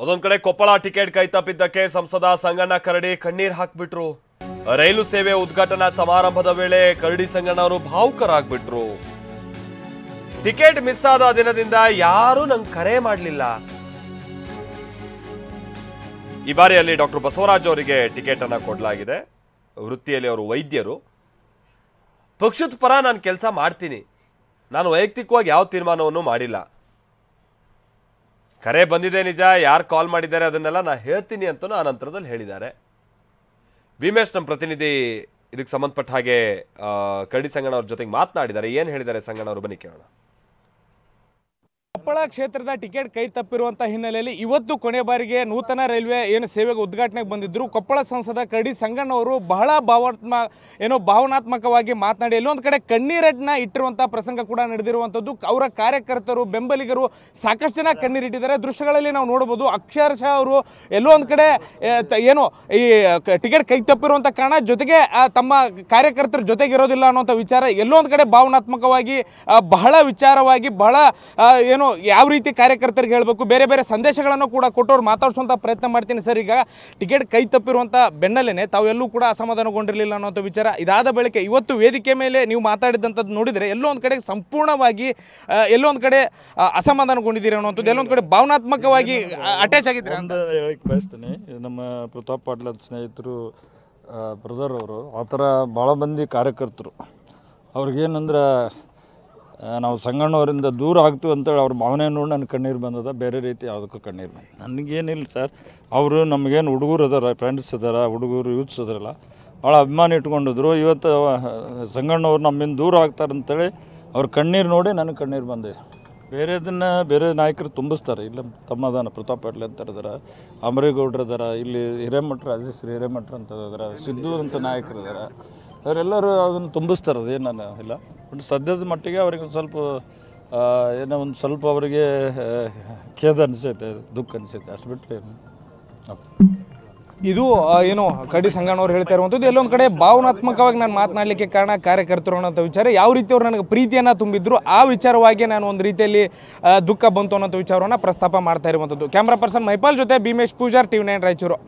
ಅದೊಂದ್ ಕಡೆ ಕೊಪ್ಪಳ ಟಿಕೆಟ್ ಕೈತಪ್ಪಿದ್ದಕ್ಕೆ ಸಂಸದ ಸಂಗಣ್ಣ ಕರಡಿ ಕಣ್ಣೀರ್ ಹಾಕ್ಬಿಟ್ರು. ರೈಲು ಸೇವೆ ಉದ್ಘಾಟನಾ ಸಮಾರಂಭದ ವೇಳೆ ಕರಡಿ ಸಂಗಣ್ಣ ಅವರು ಭಾವುಕರಾಗ್ಬಿಟ್ರು. ಟಿಕೆಟ್ ಮಿಸ್ ಆದ ದಿನದಿಂದ ಯಾರೂ ನಂಗೆ ಕರೆ ಮಾಡಲಿಲ್ಲ. ಈ ಬಾರಿಯಲ್ಲಿ ಡಾಕ್ಟರ್ ಬಸವರಾಜ್ ಅವರಿಗೆ ಟಿಕೆಟ್ ಅನ್ನ ಕೊಡಲಾಗಿದೆ. ವೃತ್ತಿಯಲ್ಲಿ ಅವರು ವೈದ್ಯರು. ಪಕ್ಷದ ಪರ ನಾನು ಕೆಲಸ ಮಾಡ್ತೀನಿ, ನಾನು ವೈಯಕ್ತಿಕವಾಗಿ ಯಾವ ತೀರ್ಮಾನವನ್ನು ಮಾಡಿಲ್ಲ. ಕರೆ ಬಂದಿದೆ ನಿಜ, ಯಾರು ಕಾಲ್ ಮಾಡಿದ್ದಾರೆ ಅದನ್ನೆಲ್ಲ ನಾನು ಹೇಳ್ತೀನಿ ಅಂತ ಆ ನಂತರದಲ್ಲಿ ಹೇಳಿದ್ದಾರೆ. ಭೀಮೇಶ್ ನಮ್ಮ ಪ್ರತಿನಿಧಿ ಇದಕ್ಕೆ ಸಂಬಂಧಪಟ್ಟ ಹಾಗೆ ಕರಡಿ ಸಂಗಣ್ಣ ಅವ್ರ ಜೊತೆಗೆ ಮಾತನಾಡಿದ್ದಾರೆ. ಏನು ಹೇಳಿದ್ದಾರೆ ಸಂಗಣ್ಣ ಅವರು, ಬನ್ನಿ ಕೇಳೋಣ. ಕೊಪ್ಪಳ ಕ್ಷೇತ್ರದ ಟಿಕೆಟ್ ಕೈ ತಪ್ಪಿರುವಂಥ ಹಿನ್ನೆಲೆಯಲ್ಲಿ ಇವತ್ತು ಕೊನೆ ಬಾರಿಗೆ ನೂತನ ರೈಲ್ವೆ ಏನು ಸೇವೆಗೆ ಉದ್ಘಾಟನೆಗೆ ಬಂದಿದ್ದರು. ಕೊಪ್ಪಳ ಸಂಸದ ಕರಡಿ ಸಂಗಣ್ಣ ಅವರು ಬಹಳ ಭಾವನಾತ್ಮಕವಾಗಿ ಮಾತನಾಡಿ ಎಲ್ಲೊಂದು ಕಡೆ ಕಣ್ಣೀರನ್ನ ಇಟ್ಟಿರುವಂಥ ಪ್ರಸಂಗ ಕೂಡ ನಡೆದಿರುವಂಥದ್ದು. ಅವರ ಕಾರ್ಯಕರ್ತರು, ಬೆಂಬಲಿಗರು ಸಾಕಷ್ಟು ಜನ ಕಣ್ಣೀರಿಟ್ಟಿದ್ದಾರೆ. ದೃಶ್ಯಗಳಲ್ಲಿ ನಾವು ನೋಡ್ಬೋದು. ಅಕ್ಷರಶಃ ಅವರು ಎಲ್ಲೋ ಒಂದು ಕಡೆ ಏನು ಈ ಟಿಕೆಟ್ ಕೈ ತಪ್ಪಿರುವಂಥ ಕಾರಣ ಜೊತೆಗೆ ತಮ್ಮ ಕಾರ್ಯಕರ್ತರ ಜೊತೆಗಿರೋದಿಲ್ಲ ಅನ್ನೋಂಥ ವಿಚಾರ ಎಲ್ಲೋ ಒಂದು ಕಡೆ ಭಾವನಾತ್ಮಕವಾಗಿ ಬಹಳ ವಿಚಾರವಾಗಿ ಬಹಳ ಏನು ಯಾವ ರೀತಿ ಕಾರ್ಯಕರ್ತರಿಗೆ ಹೇಳಬೇಕು, ಬೇರೆ ಬೇರೆ ಸಂದೇಶಗಳನ್ನು ಕೂಡ ಕೊಟ್ಟವ್ರು ಮಾತಾಡಿಸುವಂಥ ಪ್ರಯತ್ನ ಮಾಡ್ತೀನಿ ಸರ್. ಈಗ ಟಿಕೆಟ್ ಕೈ ತಪ್ಪಿರುವಂಥ ಬೆನ್ನಲ್ಲೇ ತಾವೆಲ್ಲೂ ಕೂಡ ಅಸಮಾಧಾನಗೊಂಡಿರಲಿಲ್ಲ ಅನ್ನೋಂಥ ವಿಚಾರ ಇದಾದ ಬಳಿಕ ಇವತ್ತು ವೇದಿಕೆ ಮೇಲೆ ನೀವು ಮಾತಾಡಿದಂಥದ್ದು ನೋಡಿದರೆ ಎಲ್ಲೋ ಒಂದು ಕಡೆ ಸಂಪೂರ್ಣವಾಗಿ ಎಲ್ಲೋ ಒಂದು ಕಡೆ ಅಸಮಾಧಾನಗೊಂಡಿದ್ದೀರಿ ಅನ್ನೋಂಥದ್ದು, ಎಲ್ಲೊಂದು ಕಡೆ ಭಾವನಾತ್ಮಕವಾಗಿ ಅಟ್ಯಾಚ್ ಆಗಿದ್ದೀರಿ ಅಂತ ಹೇಳಕ್ಕೆ ಬಯಸ್ತೀನಿ. ನಮ್ಮ ಪ್ರತಾಪ್ ಪಾಟೀಲ್ ಸ್ನೇಹಿತರು ಬ್ರದರ್ ಅವರು ಆ ಥರ ಭಾಳ ಮಂದಿ ಕಾರ್ಯಕರ್ತರು ಅವ್ರಿಗೇನಂದ್ರೆ ನಾವು ಸಂಗಣ್ಣವರಿಂದ ದೂರ ಆಗ್ತೀವಿ ಅಂತೇಳಿ ಅವ್ರ ಭಾವನೆ ನೋಡಿ ನನ್ನ ಕಣ್ಣೀರು ಬಂದದ. ಬೇರೆ ರೀತಿ ಯಾವುದಕ್ಕೂ ಕಣ್ಣೀರು ಬಂದ ನನಗೇನಿಲ್ಲ ಸರ್. ಅವರು ನಮಗೇನು ಹುಡುಗರು ಅದಾರ, ಫ್ರೆಂಡ್ಸ್ ಅದಾರ, ಹುಡುಗರು ಯೂತ್ಸ್ ಅದಾರಲ್ಲ, ಭಾಳ ಅಭಿಮಾನ ಇಟ್ಕೊಂಡಿದ್ರು. ಇವತ್ತು ಸಂಗಣ್ಣವ್ರು ನಮ್ಮಿಂದ ದೂರ ಆಗ್ತಾರಂತೇಳಿ ಅವ್ರ ಕಣ್ಣೀರು ನೋಡಿ ನನಗೆ ಕಣ್ಣೀರು ಬಂದಿದೆ. ಬೇರೆದನ್ನು ಬೇರೆ ನಾಯಕರು ತುಂಬಿಸ್ತಾರೆ. ಇಲ್ಲ ತಮ್ಮದಾನ ಪ್ರತಾಪ್ ಪಾಟೀಲ್ ಅಂತ ಇದಾರೆ, ಅಮರೇಗೌಡ್ರು ಅದಾರ, ಇಲ್ಲಿ ಹಿರೇಮಠ ರಾಜೇಶ್ವರಿ ಹಿರೇಮಠ ಅಂತ ಇದಾರೆ, ಸಿದ್ದು ಅಂತ ನಾಯಕರು ಇದಾರೆ. ಅವರೆಲ್ಲರೂ ಅದನ್ನು ತುಂಬಿಸ್ತಾರೆ. ಅದೇನು ಇಲ್ಲ, ಬಟ್ ಸದ್ಯದ ಮಟ್ಟಿಗೆ ಅವ್ರಿಗೆ ಒಂದು ಸ್ವಲ್ಪ ಏನೋ ಒಂದು ಸ್ವಲ್ಪ ಅವರಿಗೆ ಖೇದ ಅನಿಸೈತೆ, ದುಃಖ ಅನಿಸೈತೆ, ಅಷ್ಟು ಬಿಟ್ಟರೆ ಇದು ಏನು ಕರಡಿ ಸಂಗಣ್ಣವ್ರು ಹೇಳ್ತಾ ಇರುವಂಥದ್ದು. ಎಲ್ಲೊಂದು ಕಡೆ ಭಾವನಾತ್ಮಕವಾಗಿ ನಾನು ಮಾತನಾಡಲಿಕ್ಕೆ ಕಾರಣ ಕಾರ್ಯಕರ್ತರು ಅನ್ನೋಂಥ ವಿಚಾರ. ಯಾವ ರೀತಿ ಅವ್ರು ನನಗೆ ಪ್ರೀತಿಯನ್ನು ತುಂಬಿದ್ರು ಆ ವಿಚಾರವಾಗಿ ನಾನು ಒಂದು ರೀತಿಯಲ್ಲಿ ದುಃಖ ಬಂತು ಅನ್ನೋಂಥ ವಿಚಾರವನ್ನು ಪ್ರಸ್ತಾಪ ಮಾಡ್ತಾ ಇರುವಂಥದ್ದು. ಕ್ಯಾಮ್ರಾ ಪರ್ಸನ್ ಮೈಪಾಲ್ ಜೊತೆ ಭೀಮೇಶ್ ಪೂಜಾರ್, TV9 ರಾಯಚೂರು.